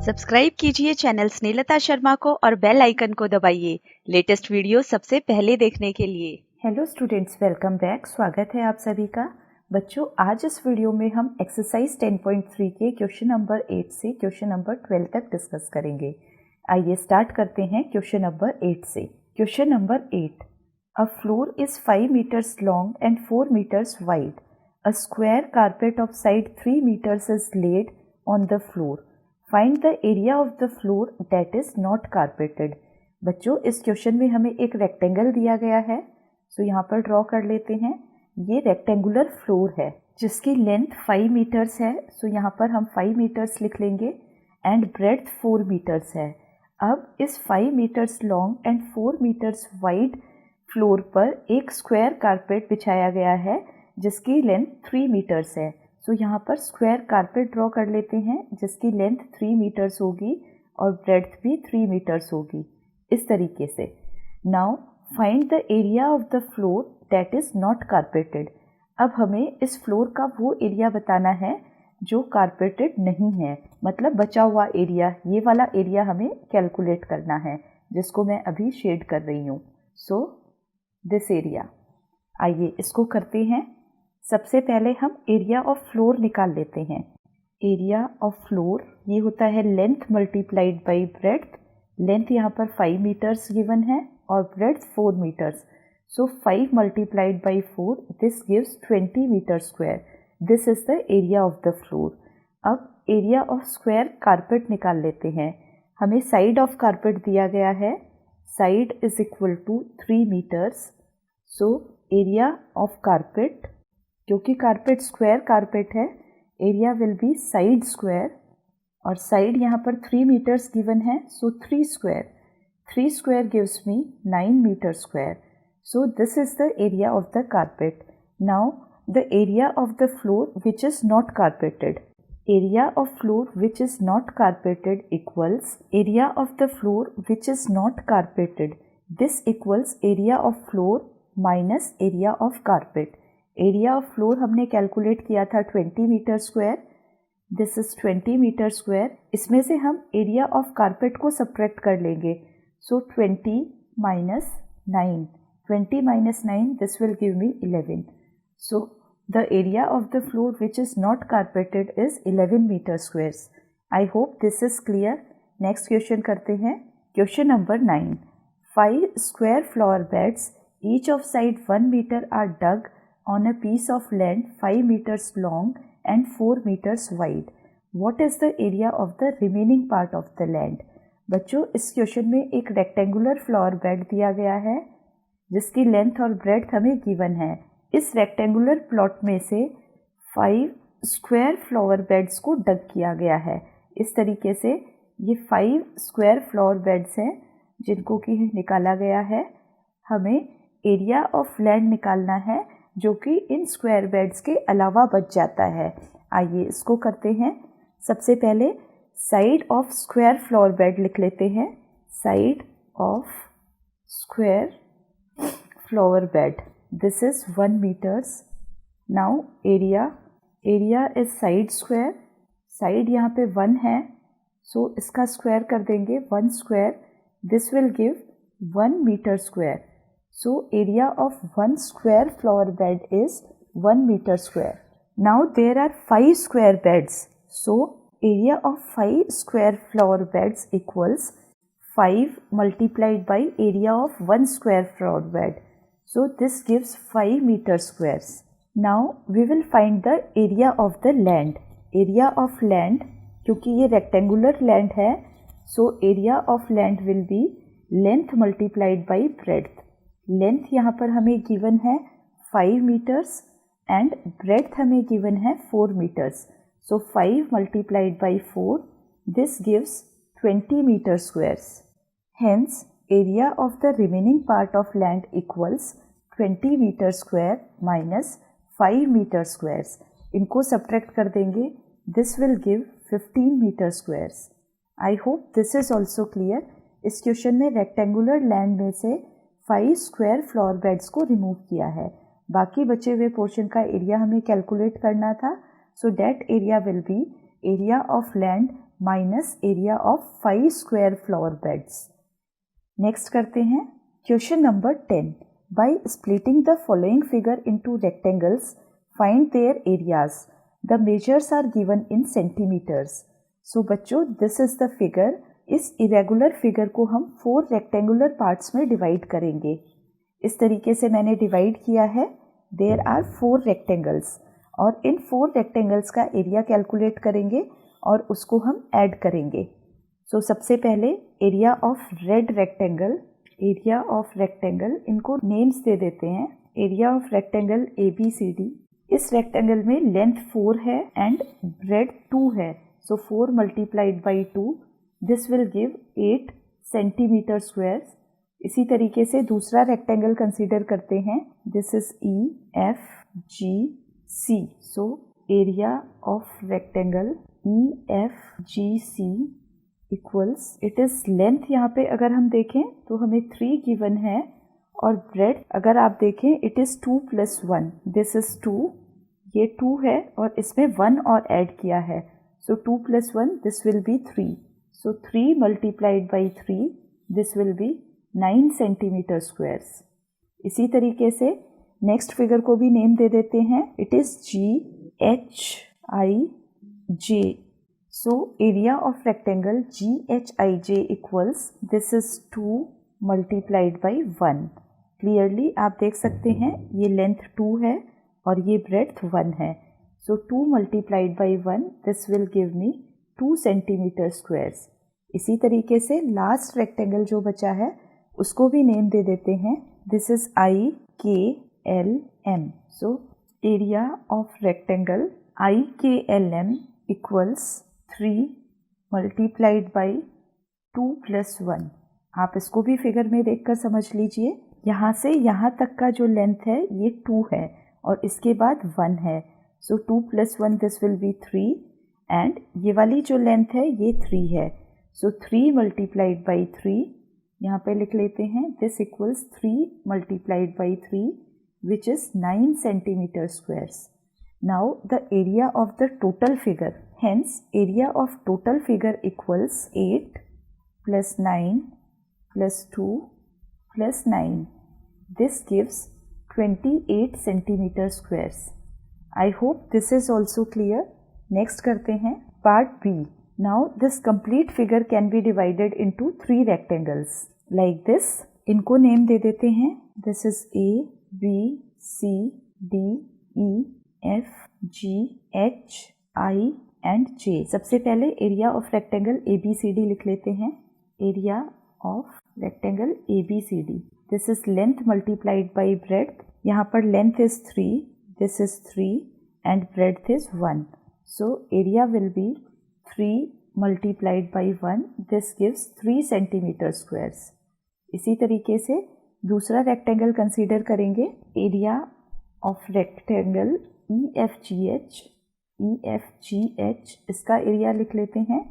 Subscribe कीजिए channel Snehlata Sharma को और बेल आइकन को दबाइए लेटेस्ट वीडियो सबसे पहले देखने के लिए। Hello students, welcome back. स्वागत है आप सभी का। बच्चों, आज इस वीडियो में हम एक्सरसाइज 10.3 के क्वेश्चन नंबर 8 से क्वेश्चन नंबर 12 तक डिस्कस करेंगे। आइए स्टार्ट करते हैं क्वेश्चन नंबर 8 से। Question number 8, a floor is 5 meters long and 4 meters wide. A square carpet of side 3 meters is laid on the floor. Find the area of the floor that is not carpeted. बच्चों, इस question में हमें एक rectangle दिया गया है, सो यहाँ पर ड्रॉ कर लेते हैं। ये रेक्टेंगुलर फ्लोर है जिसकी लेंथ 5 मीटर्स है, सो यहाँ पर हम 5 मीटर्स लिख लेंगे एंड ब्रेड्थ 4 मीटर्स है। अब इस 5 meters long and 4 meters wide floor पर एक स्क्वायर कारपेट बिछाया गया है जिसकी लेंथ 3 मीटर्स है। सो यहाँ पर स्क्वायर कारपेट ड्रॉ कर लेते हैं जिसकी लेंथ 3 मीटर्स होगी और ब्रेड्थ भी 3 मीटर्स होगी, इस तरीके से। Now find the area of the floor that is not carpeted. अब हमें इस फ्लोर का वो एरिया बताना है जो कारपेटेड नहीं है, मतलब बचा हुआ एरिया। ये वाला एरिया हमें कैलकुलेट करना है जिसको मैं अभी शेड कर रही हूँ। सो दिस एरिया, आइए इसको करते हैं। सबसे पहले हम एरिया ऑफ फ्लोर निकाल लेते हैं। एरिया ऑफ फ्लोर ये होता है length multiplied by breadth. Length यहाँ पर 5 मीटर्स गिवन है और breadth 4 meters. So 5 multiplied by 4, this gives 20 meter square. This is the area of the floor. अब एरिया ऑफ स्क्वायर कारपेट निकाल लेते हैं। हमें साइड ऑफ कारपेट दिया गया है, side is equal to 3 meters. So area of carpet, क्योंकि carpet square carpet है, area will be side square, और साइड यहाँ पर 3 मीटर्स गिवन है, so 3 square. 3 square gives me 9 meter square. So this is the area of the carpet. Now the area of the floor which is not carpeted. Area of floor which is not carpeted equals area of the floor which is not carpeted. This equals area of floor minus area of carpet. Area of floor हमने calculate किया था 20 meter square. This is 20 meter square. इसमें से हम area of carpet को subtract कर लेंगे। So 20 minus 9, 20 minus 9, this will give me 11। So the area of the floor which is not carpeted is 11 meter squares. I hope this is clear. Next question करते हैं। Question number 9, 5 square flower beds each of side 1 meter are dug on a piece of land 5 meters long and 4 meters wide. What is the area of the remaining part of the land? बच्चों, इस question में एक rectangular flower bed दिया गया है जिसकी length और breadth हमें गिवन है। इस रेक्टेंगुलर प्लॉट में से 5 स्क्वायर फ्लावर बेड्स को डग किया गया है। इस तरीके से ये 5 स्क्वायर फ्लावर बेड्स हैं जिनको कि निकाला गया है। हमें एरिया ऑफ लैंड निकालना है जो कि इन स्क्वायर बेड्स के अलावा बच जाता है। आइए इसको करते हैं। सबसे पहले side of square flower bed लिख लेते हैं। Side of square flower bed, this is 1 meters. Now area, area is side square. Side यहाँ पे 1 है, सो इसका स्क्वायर कर देंगे 1 square. This will give 1 meter square. So area of 1 square flower bed is 1 meter square. Now there are 5 square beds. So area of 5 square flower beds equals 5 multiplied by area of 1 square flower bed. So this gives 5 meter squares. Now we will find the area of the land. Area of land, क्योंकि ये rectangular land है, so area of land will be length multiplied by breadth. Length यहाँ पर हमें given है 5 meters and breadth हमें given है 4 meters. So 5 multiplied by 4, this gives 20 meter squares. Hence area of the remaining part of land equals 20 meter square minus 5 meter squares. इनको subtract कर देंगे, this will give 15 meter squares. I hope this is also clear. इस question में rectangular land में से 5 square flower beds को remove किया है। बाकी बचे हुए पोर्शन का एरिया हमें कैलकुलेट करना था। So that area will be area of land minus area of 5 square flower beds. Next करते हैं question number 10। By splitting the following figure into rectangles find their areas. The measures are given in centimetres. So बच्चों, this is the figure. इस irregular figure को हम 4 rectangular parts में divide करेंगे। इस तरीके से मैंने डिवाइड किया है। देयर आर 4 रेक्टेंगल्स और इन 4 रेक्टेंगल्स का एरिया कैलकुलेट करेंगे और उसको हम ऐड करेंगे। सो सबसे पहले area of red rectangle, area of rectangle, इनको नेम्स दे देते हैं। Area of rectangle ABCD। इस रेक्टेंगल में लेंथ 4 है एंड ब्रेड 2 है। सो 4 multiplied by 2, this will give 8 centimetre square. इसी तरीके से दूसरा रेक्टेंगल कंसीडर करते हैं। This is EFGC। So area of rectangle EFGC equals, it is length यहाँ पे अगर हम देखें तो हमें 3 गिवन है और ब्रेड अगर आप देखें इट इज 2 + 1। दिस इज 2, ये 2 है और इसमें 1 और ऐड किया है। सो 2 + 1, this will be 3। So 3 multiplied by 3, this will be 9 centimeter squares. इसी तरीके से नेक्स्ट फिगर को भी नेम दे देते हैं। It is GHIJ। So area of rectangle GHIJ equals, this is 2 multiplied by 1. Clearly आप देख सकते हैं ये लेंथ 2 है और ये ब्रेड्थ 1 है। So 2 multiplied by 1, this will give me 2 centimeter squares. इसी तरीके से लास्ट रेक्टेंगल जो बचा है उसको भी नेम दे देते हैं। This is IKLM. So area of rectangle IKLM equals 3 multiplied by 2 + 1। आप इसको भी फिगर में देखकर समझ लीजिए। यहाँ से यहाँ तक का जो लेंथ है ये 2 है और इसके बाद 1 है। सो 2 + 1, दिस विल बी 3 एंड ये वाली जो लेंथ है ये 3 है। सो 3 मल्टीप्लाइड बाई 3, यहाँ पे लिख लेते हैं। This equals 3 multiplied by 3 which is 9 centimeter squares. Now the area of the total figure, hence area of total figure equals 8 + 9 + 2 + 9. This gives 28 centimeter squares. I hope this is also clear. Next करते हैं part B. Now this complete figure can be divided into 3 rectangles like this. इनको name दे देते हैं। This is A, B, C, D, E, F, G, H, I and J। सबसे पहले area of rectangle ABCD लिख लेते हैं। Area of rectangle ABCD, this is length multiplied by breadth. यहाँ पर length is 3, this is 3 and breadth is 1। So area will B 3 multiplied by 1, this gives 3 centimetre squares. इसी तरीके से दूसरा rectangle consider करेंगे। एरिया ऑफ रेक्टेंगल EFGH, इसका area लिख लेते हैं।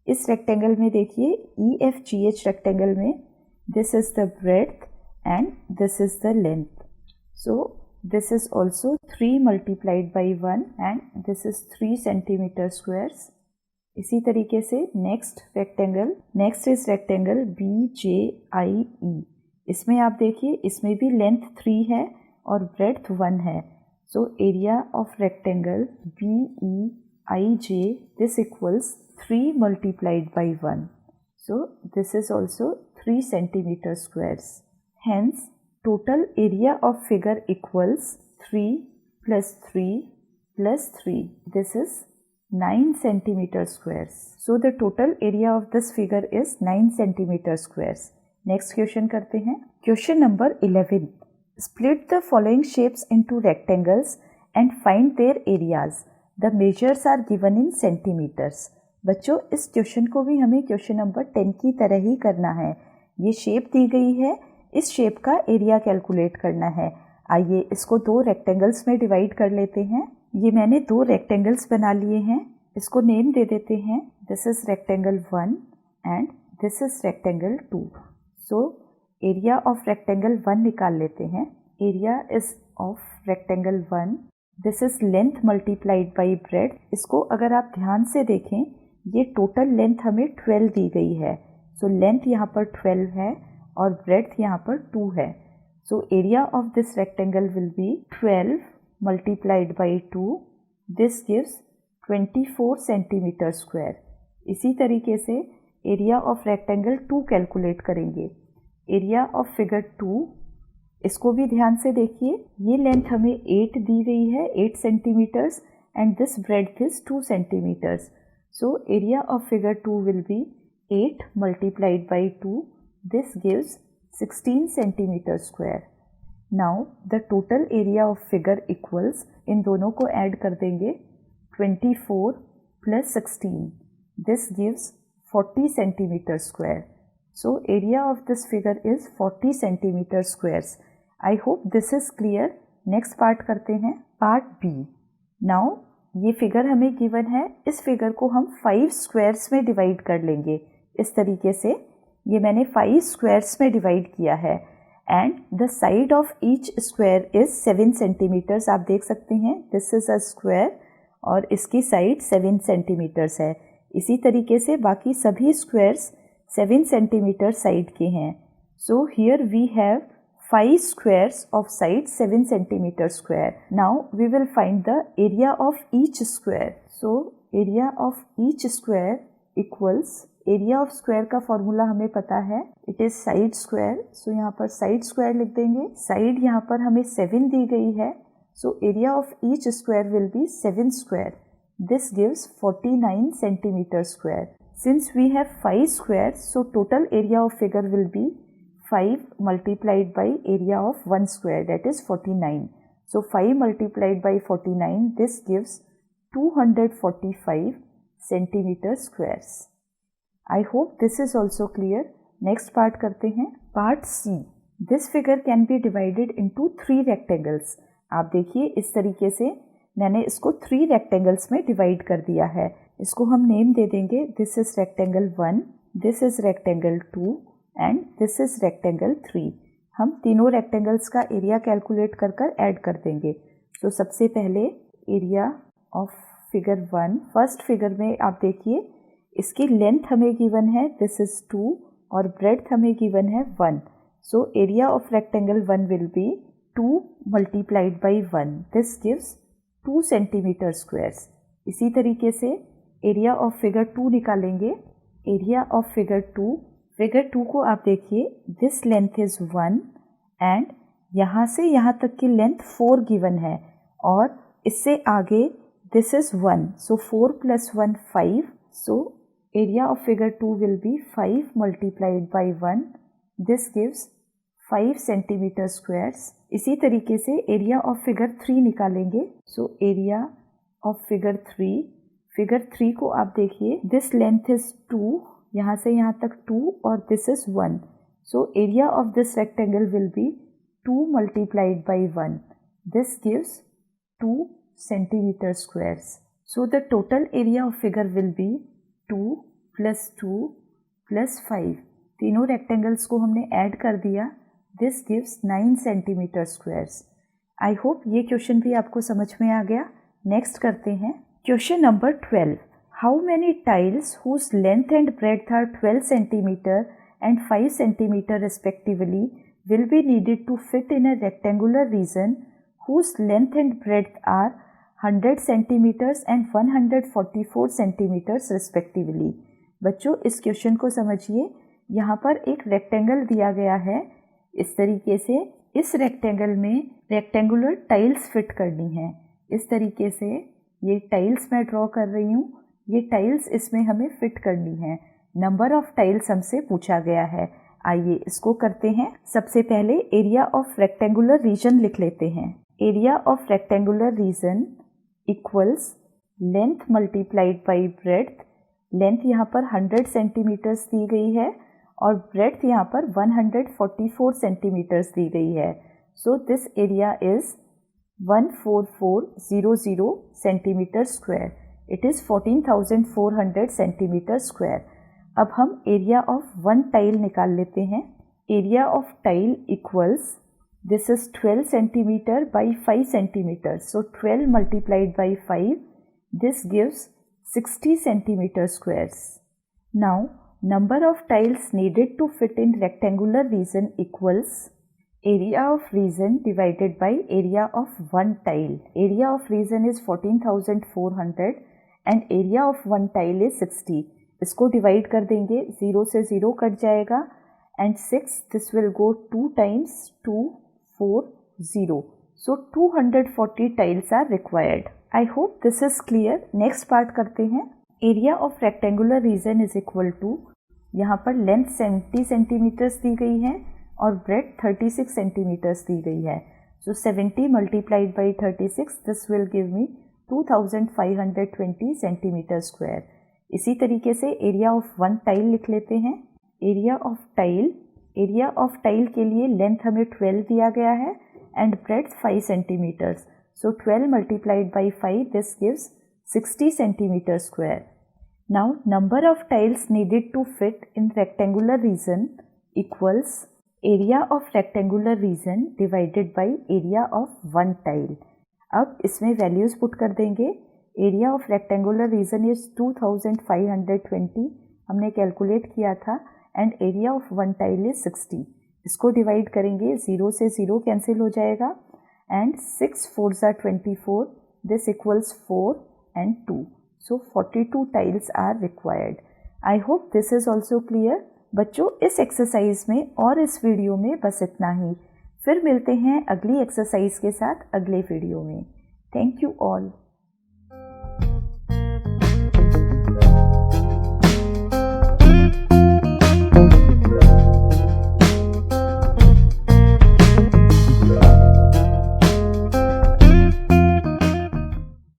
इस रेक्टेंगल में देखिए EFGH रेक्टेंगल में this is the breadth and this is the length. So this is also 3 multiplied by 1 and this is 3 centimetre squares. इसी तरीके से नेक्स्ट इज रेक्टेंगल BJIE। इसमें आप देखिए इसमें भी लेंथ 3 है और ब्रेड्थ 1 है। So area of rectangle BEIJ, this equals 3 multiplied by 1. So this is also 3 centimeter squares. Hence total area of figure equals 3 + 3 + 3. This is 9 centimeter squares. So the total area of this figure is 9 centimeter squares. Next question करते हैं। Question number 11. Split the following shapes into rectangles and find their areas. The measures are given in centimeters. बच्चों, इस question को भी हमें question number 10 की तरह ही करना है। ये शेप दी गई है, इस शेप का एरिया कैलकुलेट करना है। आइए इसको 2 रेक्टेंगल्स में डिवाइड कर लेते हैं। ये मैंने 2 रेक्टेंगल्स बना लिए हैं, इसको नेम दे देते हैं। This is rectangle 1 and this is rectangle 2। So area of rectangle 1 निकाल लेते हैं। Area is of rectangle 1, this is length multiplied by breadth. इसको अगर आप ध्यान से देखें ये टोटल लेंथ हमें 12 दी गई है। सो लेंथ यहाँ पर 12 है और ब्रेड्थ यहाँ पर 2 है। सो area of this rectangle will be 12 multiplied by 2, this gives 24 centimetre square. इसी तरीके से एरिया ऑफ रेक्टेंगल 2 कैलकुलेट करेंगे। एरिया ऑफ फिगर 2, इसको भी ध्यान से देखिए, ये लेंथ हमें 8 दी गई है, 8 centimetres, and this breadth is 2 centimetres. So area of figure 2 will be 8 multiplied by 2, this gives 16 centimetre square. Now the total area of figure equals, इन दोनों को ऐड कर देंगे, 24 plus 16, this gives 40 centimeter square. So area of this figure is 40 centimeter squares. I hope this is clear. Next part करते हैं, part B. Now ये figure हमें given है, इस फिगर को हम 5 स्क्वायर्स में डिवाइड कर लेंगे। इस तरीके से ये मैंने 5 स्क्वायर्स में डिवाइड किया है and the side of each square is 7 centimeters. आप देख सकते हैं दिस इज अ स्क्वायर और इसकी साइड 7 सेंटीमीटर्स है। इसी तरीके से बाकी सभी स्क्वायर्स 7 सेंटीमीटर साइड के हैं। So here we have 5 squares of side 7 centimeter square. Now we will find the area of each square. So area of each square equals, area of square का formula हमें पता है, it is side square. So यहाँ पर side square लिख देंगे। Side यहाँ पर हमें 7 दी गई है, so area of each square will be 7 square. This gives 49 centimeter square. Since we have 5 squares, so total area of figure will be 5 multiplied by area of 1 square, that is 49. So 5 multiplied by 49, this gives 245 centimeter squares. I hope this is also clear. Next part करते हैं, part C. This figure can be divided into 3 rectangles. आप देखिए इस तरीके से मैंने इसको 3 rectangles में डिवाइड कर दिया है। इसको हम नेम दे देंगे, this is rectangle 1, this is rectangle 2 and this is rectangle 3। हम तीनों रेक्टेंगल्स का एरिया कैलकुलेट कर कर ऐड कर देंगे। तो सबसे पहले area of figure 1, first figure में आप देखिए इसकी लेंथ हमें गिवन है, दिस इज 2 और ब्रेड्थ हमें गिवन है 1। सो area of rectangle 1 will be 2 multiplied by 1, this gives 2 centimeter squares. इसी तरीके से एरिया ऑफ फिगर 2 निकालेंगे। एरिया ऑफ फिगर 2 को आप देखिए, दिस लेंथ इज 1 एंड यहाँ से यहाँ तक की लेंथ 4 गिवन है और इससे आगे this is 1, so 4 + 1 5। So area of figure 2 will B 5 multiplied by 1, this gives 5 centimetre squares. इसी तरीके से एरिया ऑफ फिगर 3 निकालेंगे। सो एरिया ऑफ फिगर 3 को आप देखिए, दिस लेंथ इज 2, यहाँ से यहाँ तक 2 और this is 1। So area of this rectangle will be 2 multiplied by 1, this gives 2 centimetre squares. So the total area of figure will be 2 + 2 + 5। तीनों रेक्टेंगल्स को हमने ऐड कर दिया, this gives 9 centimeter squares. I hope ये question भी आपको समझ में आ गया। नेक्स्ट करते हैं question number 12। How many tiles whose length and breadth are 12 centimeter and 5 centimeter respectively will be needed to fit in a rectangular region whose length and breadth are 100 centimeters and 144 centimeters respectively. बच्चों इस question को समझिए, यहाँ पर एक rectangle दिया गया है। इस तरीके से इस रेक्टेंगल में रेक्टेंगुलर टाइल्स फिट करनी है। इस तरीके से ये टाइल्स मैं ड्रॉ कर रही हूँ, ये टाइल्स इसमें हमें फिट करनी है। नंबर ऑफ टाइल्स हमसे पूछा गया है। आइए इसको करते हैं। सबसे पहले एरिया ऑफ रेक्टेंगुलर रीजन लिख लेते हैं। Area of rectangular reason equals length multiplied by breadth. Length यहाँ पर 100 सेंटीमीटर्स दी गई है और ब्रेड्थ यहाँ पर 144 सेंटीमीटर्स दी गई है। So this area is 14400 centimetre square. It is 14,400 centimetre square. अब हम एरिया ऑफ 1 टाइल निकाल लेते हैं। Area of tile equals, this is 12 centimetre by 5 centimetre. So 12 multiplied by 5, this gives 60 centimeter squares. Now number of tiles needed to fit in rectangular region equals area of region divided by area of one tile. Area of region is 14,400 and area of one tile is 60. इसको divide कर देंगे, 0 से 0 cut जाएगा and 6 this will go 2 times 240. So 240 tiles are required. I hope this is clear. Next part करते हैं. Area of rectangular region is equal to, यहाँ पर length 70 centimetres दी गई है और ब्रेड 36 सेंटीमीटर्स दी गई है. सो 70 multiplied by 36 this will give me 2520 centimetre square. इसी तरीके से एरिया ऑफ वन टाइल लिख लेते हैं. एरिया ऑफ टाइल के लिए लेंथ हमें 12 दिया गया है and breadth 5 centimeters. So 12 multiplied by 5 this gives 60 centimeter square. Now number of tiles needed to fit in rectangular region equals area of rectangular region divided by area of one tile. अब इसमें values put कर देंगे. Area of rectangular reason is 2520 हमने calculate किया था and area of one tile is 60. इसको divide करेंगे, 0 से 0 कैंसिल हो जाएगा and 6 4s are 24. This equals 4 and 2. So 42 tiles are required. I hope this is also clear. बच्चों इस एक्सरसाइज में और इस वीडियो में बस इतना ही. फिर मिलते हैं अगली एक्सरसाइज के साथ अगले वीडियो में. Thank you all.